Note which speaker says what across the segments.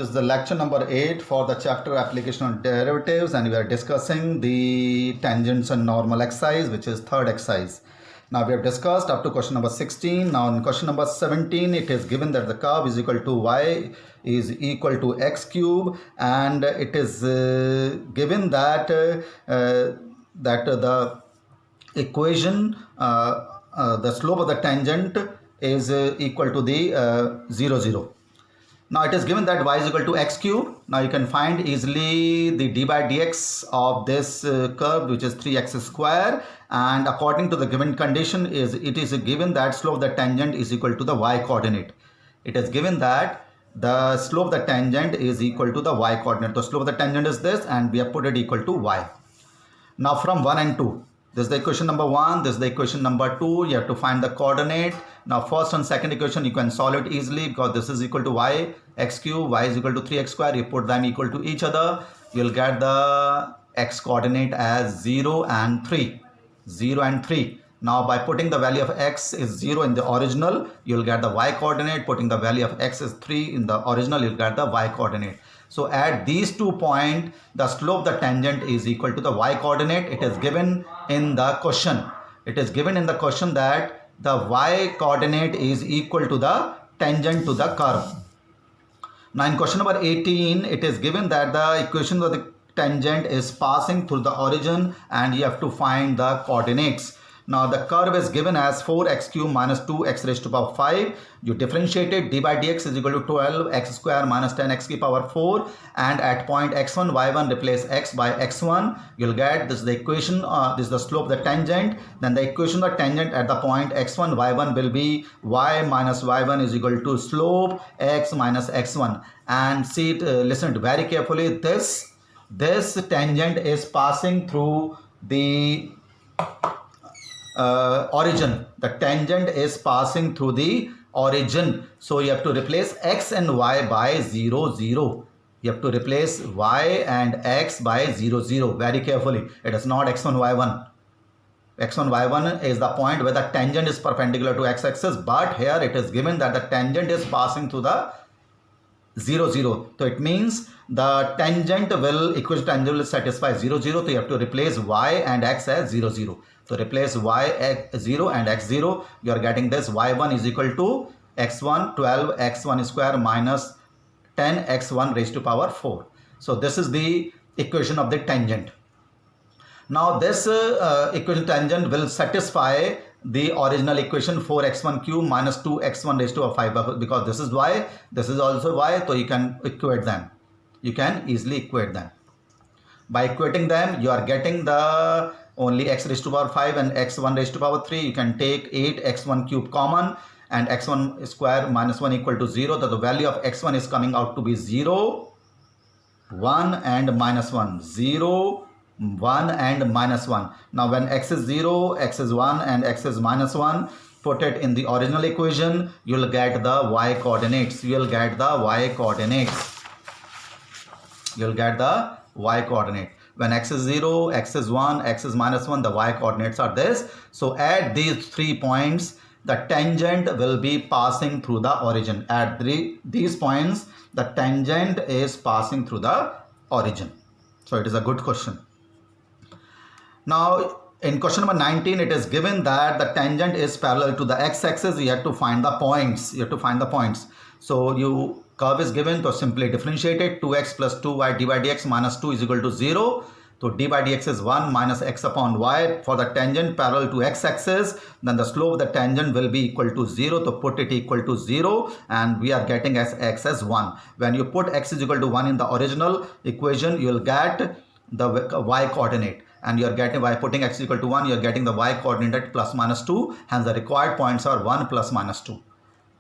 Speaker 1: this is the lecture number 8 for the chapter application on derivatives, and we are discussing the tangents and normal exercise, which is third exercise. Now we have discussed up to question number 16. Now in question number 17, it is given that the curve is equal to y is equal to x cube, and it is given that the equation, the slope of the tangent is equal to the 0, 0. Now it is given that y is equal to x cube. Now you can find easily the d by dx of this curve, which is 3x square, and according to the given condition it is given that slope of the tangent is equal to the y coordinate. It is given that the slope of the tangent is equal to the y coordinate. The slope of the tangent is this, and we have put it equal to y. Now from 1 and 2, this is the equation number 1, this is the equation number 2. You have to find the coordinate. Now first and second equation you can solve it easily, because this is equal to y, x cube, y is equal to 3x square. You put them equal to each other, you'll get the x coordinate as 0 and 3. 0 and 3. Now by putting the value of x is 0 in the original, you'll get the y coordinate. Putting the value of x is 3 in the original, you'll get the y coordinate. So at these 2 points, the slope of the tangent is equal to the y coordinate. It is given in the question. It is given in the question that the y coordinate is equal to the tangent to the curve. Now in question number 18, it is given that the equation of the tangent is passing through the origin, and you have to find the coordinates. Now the curve is given as 4x cube minus 2x raised to power 5. You differentiate it, d by dx is equal to 12x square minus 10x to power 4, and at point x1 y1 replace x by x1. You'll get this is the equation, this is the slope of the tangent. Then the equation of the tangent at the point x1 y1 will be y minus y1 is equal to slope x minus x1. And see it, listen to it very carefully. This tangent is passing through the origin. The tangent is passing through the origin, so you have to replace x and y by 0, 0. You have to replace y and x by 0, 0 very carefully. It is not x1 y1. x1 y1 is the point where the tangent is perpendicular to x-axis, but here it is given that the tangent is passing through the 0, 0. So it means the tangent will, equation tangent will satisfy 0, 0. So you have to replace y and x as 0, 0. So replace y x 0 and x 0. You are getting this y1 is equal to x1 12 x1 square minus 10 x1 raised to power 4. So this is the equation of the tangent. Now this equation tangent will satisfy the original equation 4x1 cube minus 2x1 raised to a 5, because this is y, this is also y, so you can equate them. You can easily equate them. By equating them, you are getting the only x raised to power 5 and x1 raised to power 3. You can take 8x1 cube common, and x1 square minus 1 equal to 0. So the value of x1 is coming out to be 0, 1 and minus 1. 0, 1 and minus 1. Now when x is 0, x is 1 and x is minus 1, put it in the original equation, you will get the y coordinates. You will get the y coordinates. You will get the y coordinate. When x is 0, x is 1, x is minus 1, the y coordinates are this. So at these 3 points, the tangent will be passing through the origin. At these points, the tangent is passing through the origin. So it is a good question. Now in question number 19, it is given that the tangent is parallel to the x-axis. You have to find the points. You have to find the points. So curve is given, to simply differentiate it. 2x plus 2y d by dx minus 2 is equal to 0. So d by dx is 1 minus x upon y. For the tangent parallel to x-axis, then the slope of the tangent will be equal to 0. So put it equal to 0, and we are getting as x as 1. When you put x is equal to 1 in the original equation, you will get the y coordinate. And you are getting, by putting x equal to 1, you are getting the y coordinate plus minus 2. Hence the required points are 1 plus minus 2.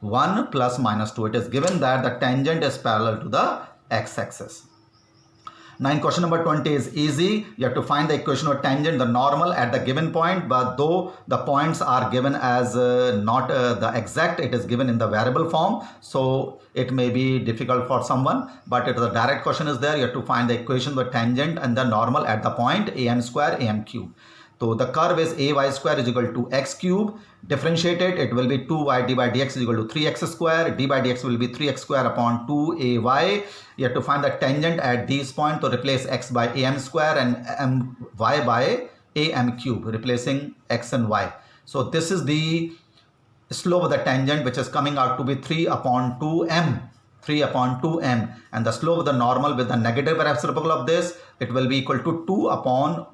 Speaker 1: 1 plus minus 2. It is given that the tangent is parallel to the x-axis. Now in question number 20 is easy. You have to find the equation of tangent, the normal at the given point, but though the points are given as not the exact, it is given in the variable form. So it may be difficult for someone, but if the direct question is there, you have to find the equation of the tangent and the normal at the point an square am cube. So the curve is ay square is equal to x cube. Differentiate it, it will be 2y d by dx is equal to 3x square. D by dx will be 3x square upon 2ay. You have to find the tangent at these points. To replace x by am square and y by am cube, replacing x and y. So this is the slope of the tangent, which is coming out to be 3 upon 2m. 3 upon 2m, and the slope of the normal with the negative reciprocal of this, it will be equal to 2 upon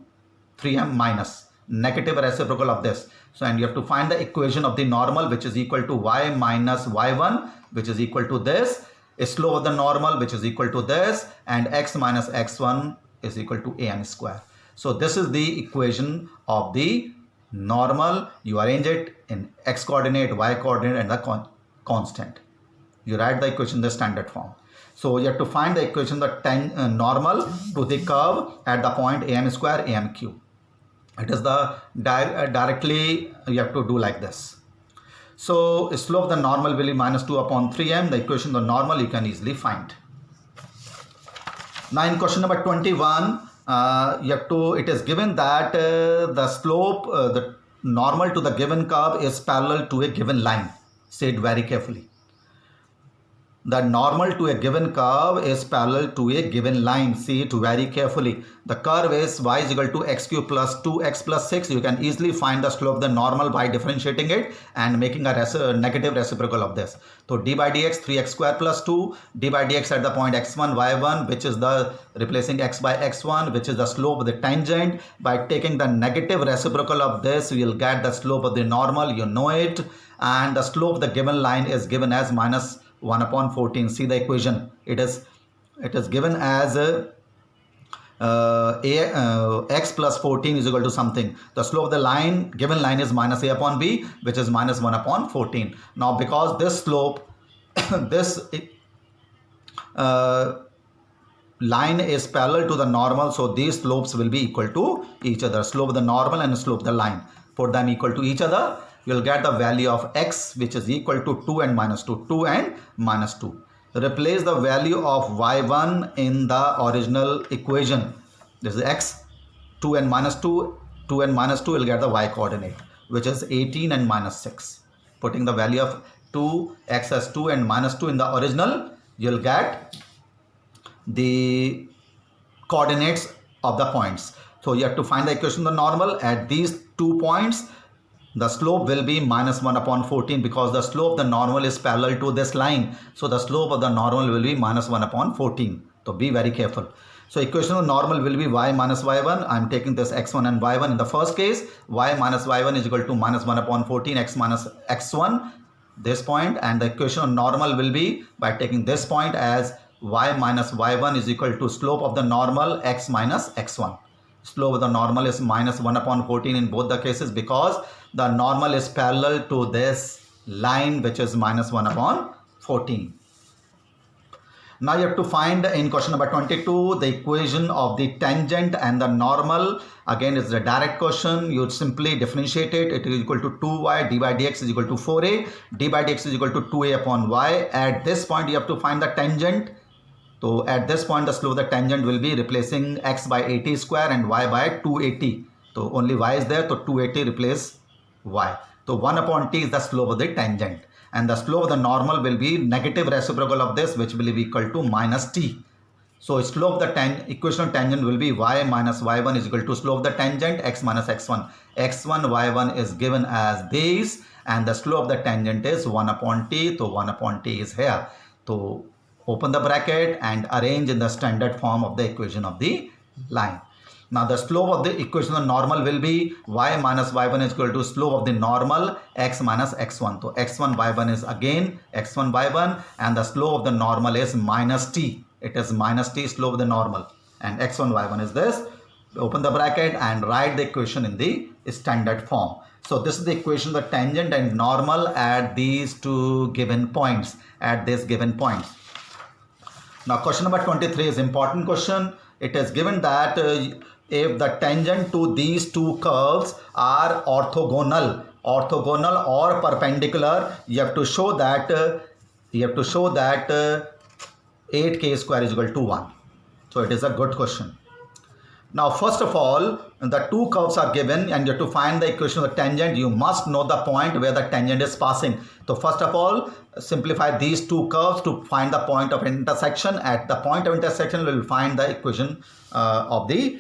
Speaker 1: 3m minus negative reciprocal of this. So, and you have to find the equation of the normal, which is equal to y minus y1, which is equal to this, slope of the normal, which is equal to this, and x minus x1 is equal to am square. So this is the equation of the normal. You arrange it in x coordinate, y coordinate, and the constant. You write the equation in the standard form. So you have to find the equation the normal to the curve at the point am square, am cube. It is the directly you have to do like this. So slope of the normal will be minus 2 upon 3m. The equation of the normal you can easily find. Now in question number 21, it is given that the slope, the normal to the given curve is parallel to a given line. Say it very carefully. The normal to a given curve is parallel to a given line. See it very carefully. The curve is y is equal to x cube plus 2x plus 6. You can easily find the slope of the normal by differentiating it and making a negative reciprocal of this. So d by dx 3x square plus 2, d by dx at the point x1, y1, which is the replacing x by x1, which is the slope of the tangent. By taking the negative reciprocal of this, you will get the slope of the normal. You know it. And the slope of the given line is given as minus 1 upon 14. See the equation. It is given as x plus 14 is equal to something. The slope of the line, given line, is minus a upon b, which is minus 1 upon 14. Now because this slope this line is parallel to the normal, so these slopes will be equal to each other. Slope of the normal and slope of the line, put them equal to each other, you will get the value of x, which is equal to 2 and minus 2. 2 and minus 2. Replace the value of y1 in the original equation. This is x, 2 and minus 2. 2 and minus 2 will get the y coordinate, which is 18 and minus 6. Putting the value of 2, x as 2 and minus 2 in the original, you will get the coordinates of the points. So you have to find the equation of the normal at these 2 points. The slope will be minus 1 upon 14 because the slope of the normal is parallel to this line. So the slope of the normal will be minus 1 upon 14. So be very careful. So equation of normal will be y minus y1. I am taking this x1 and y1 in the first case. Y minus y1 is equal to minus 1 upon 14, x minus x1, this point. And the equation of normal will be by taking this point as y minus y1 is equal to slope of the normal x minus x1. Slope of the normal is minus 1 upon 14 in both the cases because the normal is parallel to this line, which is minus 1 upon 14. Now you have to find in question number 22 the equation of the tangent and the normal. Again, it's a direct question. You simply differentiate it. It is equal to 2y, d by dx is equal to 4a, d by dx is equal to 2a upon y. At this point, you have to find the tangent. So at this point, the slope of the tangent will be replacing x by 80 square and y by 280. So only y is there, so 280 replace y. So 1 upon t is the slope of the tangent. And the slope of the normal will be negative reciprocal of this, which will be equal to minus t. So slope of the equation of tangent will be y minus y1 is equal to slope of the tangent x minus x1. x1, y1 is given as this, and the slope of the tangent is 1 upon t. So 1 upon t is here. So open the bracket and arrange in the standard form of the equation of the line. Now the slope of the equation of the normal will be y minus y1 is equal to slope of the normal x minus x1. So x1 y1 is again x1 y1, and the slope of the normal is minus t. It is minus t slope of the normal, and x1 y1 is this. Open the bracket and write the equation in the standard form. So this is the equation of the tangent and normal at these two given points, at this given points. Now question number 23 is important question. It is given that if the tangent to these two curves are orthogonal or perpendicular, you have to show that 8k square is equal to 1. So it is a good question. Now, first of all, the two curves are given and you have to find the equation of the tangent. You must know the point where the tangent is passing. So first of all, simplify these two curves to find the point of intersection. At the point of intersection, we will find the equation of the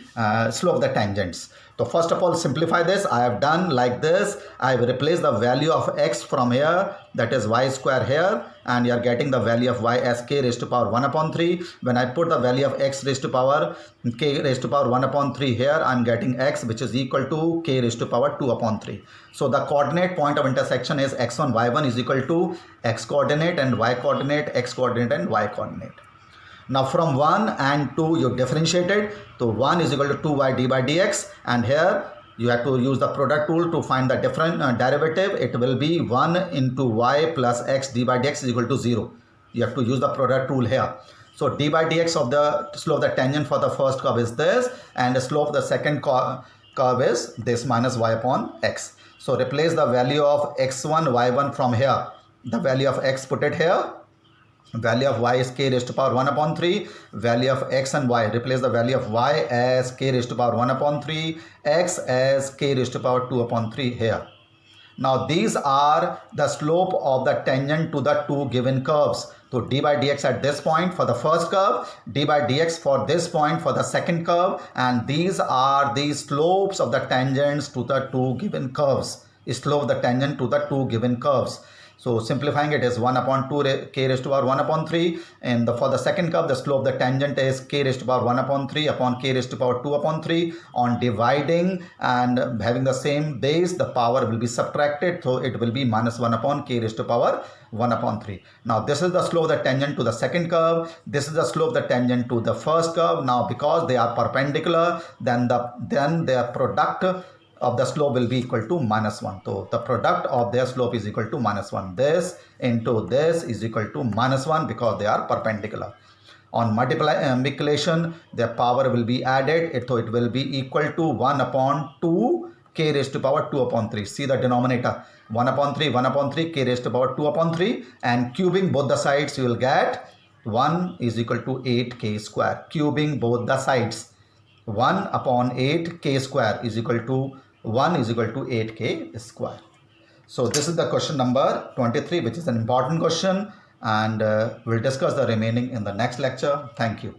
Speaker 1: slope of the tangents. So first of all, simplify this. I have done like this. I have replaced the value of x from here, that is y square here, and you are getting the value of y as k raised to power 1 upon 3. When I put the value of x raised to power k raised to power 1 upon 3 here, I am getting x which is equal to k raised to power 2 upon 3. So the coordinate point of intersection is x1 y1 is equal to x coordinate and y coordinate, x coordinate and y coordinate. Now from 1 and 2 you differentiated, so 1 is equal to 2y d by dx, and here you have to use the product rule to find the different derivative. It will be 1 into y plus x d by dx is equal to 0. You have to use the product rule here. So d by dx of the slope of the tangent for the first curve is this, and the slope of the second curve is this minus y upon x. So replace the value of x1 y1 from here. The value of x put it here. Value of y is k raised to power 1 upon 3. Value of x and y, replace the value of y as k raised to power 1 upon 3, x as k raised to power 2 upon 3 here. Now these are the slope of the tangent to the two given curves. So d by dx at this point for the first curve, d by dx for this point for the second curve, and these are the slopes of the tangents to the two given curves. Slope of the tangent to the two given curves. So simplifying it is 1 upon 2 k raised to power 1 upon 3, and for the second curve the slope of the tangent is k raised to power 1 upon 3 upon k raised to power 2 upon 3. On dividing and having the same base, the power will be subtracted, so it will be minus 1 upon k raised to power 1 upon 3. Now this is the slope of the tangent to the second curve, this is the slope of the tangent to the first curve. Now because they are perpendicular, then their product of the slope will be equal to minus 1. So the product of their slope is equal to minus 1. This into this is equal to minus 1 because they are perpendicular. On multiplication, their power will be added, so it will be equal to 1 upon 2 k raised to power 2 upon 3. See the denominator, 1 upon 3 k raised to power 2 upon 3, and cubing both the sides you will get 1 is equal to 8k square. Cubing both the sides, 1 upon 8k square is equal to 1 is equal to 8k square. So this is the question number 23, which is an important question, and we'll discuss the remaining in the next lecture. Thank you.